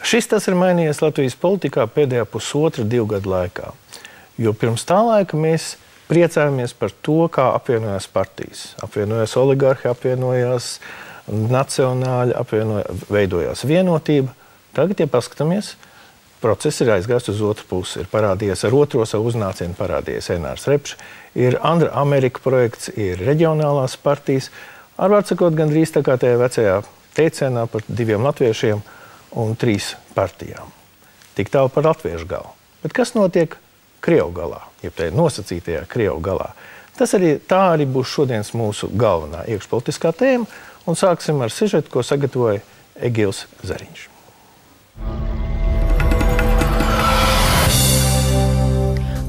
Tas ir mainījies Latvijas politikā pēdējā pusotra-2 gadu laikā. Jo pirms tā laika mēs priecājamies par to, kā apvienojās partijas. Apvienojās oligarhi, apvienojās nacionāļi, veidojās vienotība. Tagad, ja paskatāmies, process ir aizgājis uz otru pusi. Ir parādījies ar otro savu uznācienu, parādījies Ēnārs Repšs, ir Andra Amerika projekts, ir reģionālās partijas. Ar vārdu sakot, gandrīz tā kā tajā vecajā teicienā par 2 latviešiem un 3 partijām. Tik tālu par latviešu galu. Bet kas notiek Krievu galā, jeb tajā nosacītajā Krievu galā? Tā arī būs šodienas mūsu galvenā iekšpolitiskā tēma, un sāksim ar sižetu, ko sagatavoja Egils Zariņš.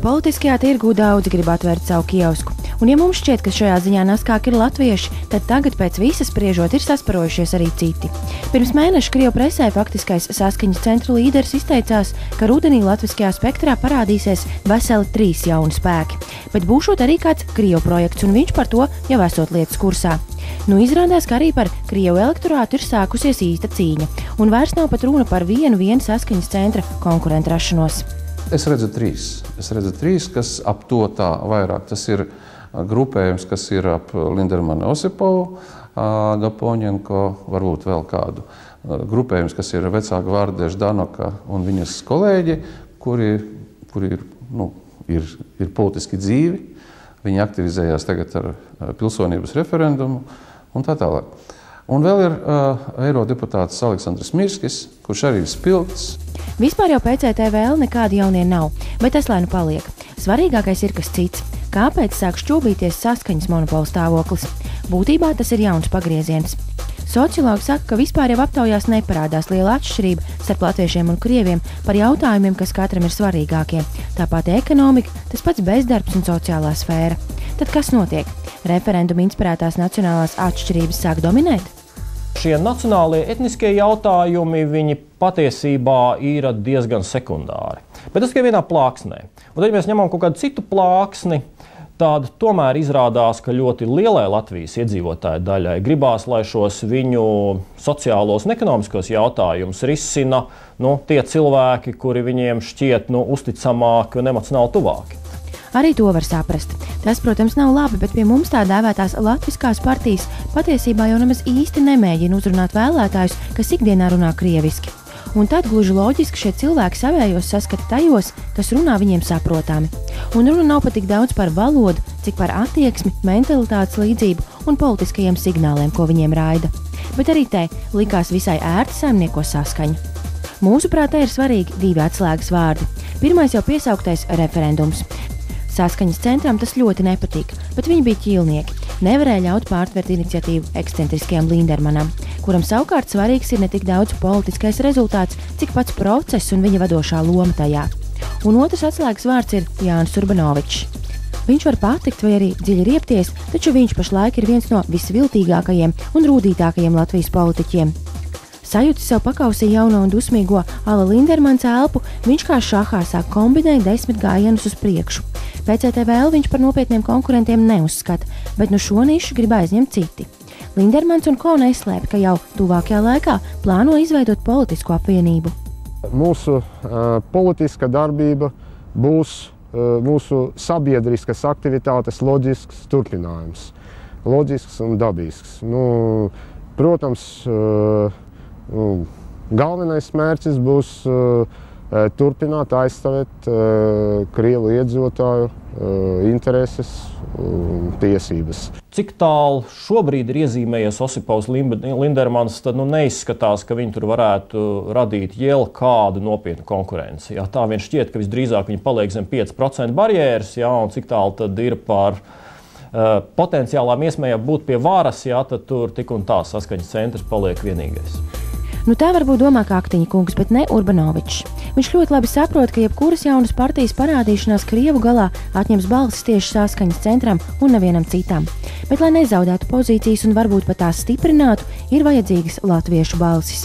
Politiskajā tirgū daudzi grib atvērt savu kiosku. Un ja mums šķiet, ka šajā ziņā naskāki ir latvieši, tad tagad pēc visas spriežot ir sasparojušies arī citi. Pirms mēneša Krievu presē faktiskais saskaņas centra līderis izteicās, ka rudenī latviskajā spektrā parādīsies veseli 3 jauni spēki. Bet būšot arī kāds Krievu projekts, un viņš par to jau esot lietas kursā. Nu, izrādās, ka arī par Krievu elektorātu ir sākusies īsta cīņa, un vairs nav pat runa par vienu saskaņas centra konkurentu rašanos. Es redzu 3, kas ap to tā vairāk. Tas ir grupējums, kas ir ap Lindermanu Osipovu, Gapoņenko, varbūt vēl kādu. Grupējums, kas ir vecāka vārda Ždanoka un viņas kolēģi, kuri ir politiski dzīvi. Viņi aktivizējās tagad ar pilsonības referendumu un tā tālāk. Un vēl ir eirodeputāts Aleksandrs Mirskis, kurš arī ir spilgts. Vispār jau PCTVL nekādi jaunie nav, bet tas lai nu paliek. Svarīgākais ir kas cits. Kāpēc sāk šķūbīties saskaņas monopola stāvoklis? Būtībā tas ir jauns pagrieziens. Sociologi saka, ka vispār jau aptaujās neparādās liela atšķirība starp latviešiem un krieviem par jautājumiem, kas katram ir svarīgākie. Tāpat ekonomika, tas pats bezdarbs un sociālā sfēra. Tad kas notiek? Referenduma inspirētās nacionālās atšķirības sāk dominēt? Šie nacionālie etniskie jautājumi, viņi patiesībā ir diezgan sekundāri. Bet tas tikai vienā plāksnē. Un tad, ja mēs ņemam kaut kādu citu plāksni, tad tomēr izrādās, ka ļoti lielai Latvijas iedzīvotāju daļai gribās, lai šos viņu sociālos un ekonomiskos jautājumus risina tie cilvēki, kuri viņiem šķiet uzticamāki un emocionāli tuvāki. Arī to var saprast. Tas, protams, nav labi, bet pie mums tā dēvētās latviskās partijas patiesībā jau nemaz īsti nemēģina uzrunāt vēlētājus, kas ikdienā runā krieviski. Un tad gluži loģiski šie cilvēki savējos saskata tajos, kas runā viņiem saprotami. Un runa nav pat tik daudz par valodu, cik par attieksmi, mentalitātes līdzību un politiskajiem signāliem, ko viņiem raida. Bet arī te likās visai ērti saimnieko saskaņa. Mūsuprāt, ir svarīgi 2 atslēgas vārdi. Pirmais jau piesauktais referendums. Saskaņas centram tas ļoti nepatīk, bet viņi bija ķīlnieki. Nevarēja ļaut pārtvert iniciatīvu ekscentriskajam Lindermanam, kuram savukārt svarīgs ir ne tik daudz politiskais rezultāts, cik pats process un viņa vadošā loma tajā. Un otrs atslēgas vārds ir Jānis Urbanovičs. Viņš var patikt vai arī dziļi riepties, taču viņš pašlaik ir viens no visviltīgākajiem un rūdītākajiem Latvijas politiķiem. Sajūtis sev pakausī jauno un dusmīgo ala Lindermans elpu, viņš kā šahā sāk kombinēt 10 gājienus uz priekšu. PCTVL viņš par nopietniem konkurentiem neuzskata, bet šo nišu grib aizņemt citi. Lindermans un ko neslēpj, ka jau tuvākajā laikā plāno izveidot politisku apvienību. Mūsu politiska darbība būs mūsu sabiedriskas aktivitātes loģisks turpinājums. Loģisks un dabisks. Protams, galvenais mērķis būs turpināt aizstāvēt Krievu iedzīvotāju intereses un tiesības. Cik tālu šobrīd ir iezīmējies Osipovs Lindermans, tad neizskatās, ka viņi tur varētu radīt jau kādu nopietnu konkurenci. Jā, tā vien šķiet, ka visdrīzāk viņi paliek zem 5% barjeras, jā, un cik tālu tad ir par potenciālām iespējām būt pie varas, jā, tad tur tik un tā saskaņas centrs paliek vienīgais. Tā varbūt domā Kaktiņa kungs, bet ne Urbanovičs. Viņš ļoti labi saprot, ka jebkuras jaunas partijas parādīšanās Krievu galā atņems balsis tieši saskaņas centram un nevienam citam. Bet, lai nezaudētu pozīcijas un varbūt pat tās stiprinātu, ir vajadzīgas latviešu balsis.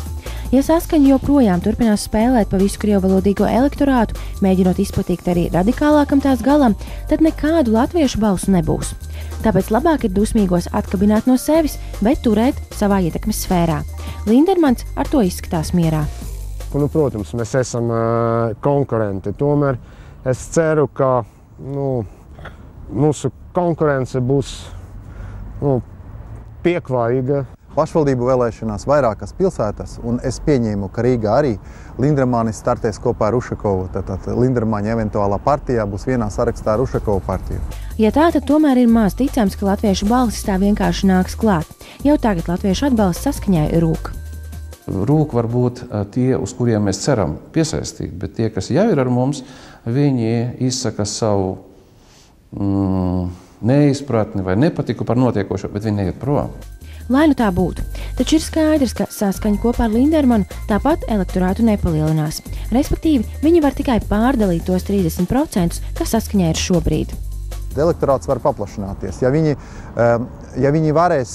Ja saskaņa joprojām turpinās spēlēt pa visu krievvalodīgo elektorātu, mēģinot izplatīt arī radikālākam tās galam, tad nekādu latviešu balsu nebūs. Tāpēc labāk ir dusmīgos atkabināt no sevis, bet turēt savā ietekmes sfērā. Lindermans ar to izskatās mierā. Un, protams, mēs esam konkurenti. Tomēr es ceru, ka mūsu konkurence būs pieklājīga. Pašvaldību vēlēšanās vairākas pilsētas, un es pieņēmu, ka Rīgā arī Lindermanis startēs kopā ar Ušakovu. Tātad Lindermaņa eventuālā partijā būs vienā sarakstā ar Ušakovu partiju. Ja tā, tad tomēr ir maz ticams, ka latviešu balsis tā vienkārši nāks klāt. Jau tagad latviešu atbalsts saskaņai rūk. Rūk varbūt tie, uz kuriem mēs ceram piesaistīt, bet tie, kas jau ir ar mums, viņi izsaka savu neizpratni vai nepatiku par notiekošo, bet viņi neiet prom. Lai nu tā būtu, taču ir skaidrs, ka saskaņa kopā ar Lindermanu tāpat elektorātu nepalielinās. Respektīvi, viņi var tikai pārdalīt tos 30%, kas saskaņā ir šobrīd. Elektorāts var paplašināties. Ja viņi varēs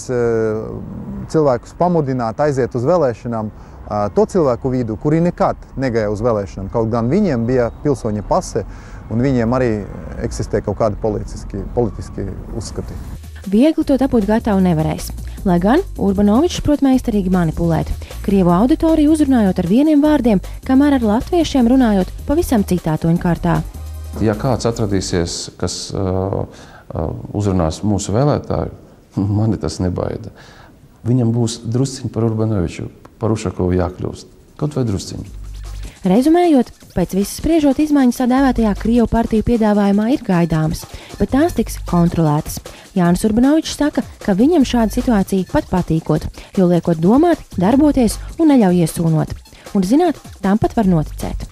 cilvēkus pamudināt aiziet uz vēlēšanām, to cilvēku vidu, kuri nekad negāja uz vēlēšanām, kaut gan viņiem bija pilsoņa pase un viņiem arī eksistē kaut kādi politiski uzskati. Viegli to dabūt gatavu nevarēs. Lai gan Urbanovičs prot meistarīgi manipulēt, Krievu auditoriju uzrunājot ar vieniem vārdiem, kamēr ar latviešiem runājot pavisam citā toņkārtā. Ja kāds atradīsies, kas uzrunās mūsu vēlētāju, mani tas nebaida. Viņam būs drusciņi par Urbanoviču, par Ušakovu jākļūst. Kaut vai drusciņi. Rezumējot, pēc visas spriežot izmaiņas tā dēvētajā Krievu partiju piedāvājumā ir gaidāmas, bet tās tiks kontrolētas. Jānis Urbanovičs saka, ka viņam šāda situācija pat patīkot, jo liekot domāt, darboties un neļauj iesūnot. Un zināt, tam pat var noticēt.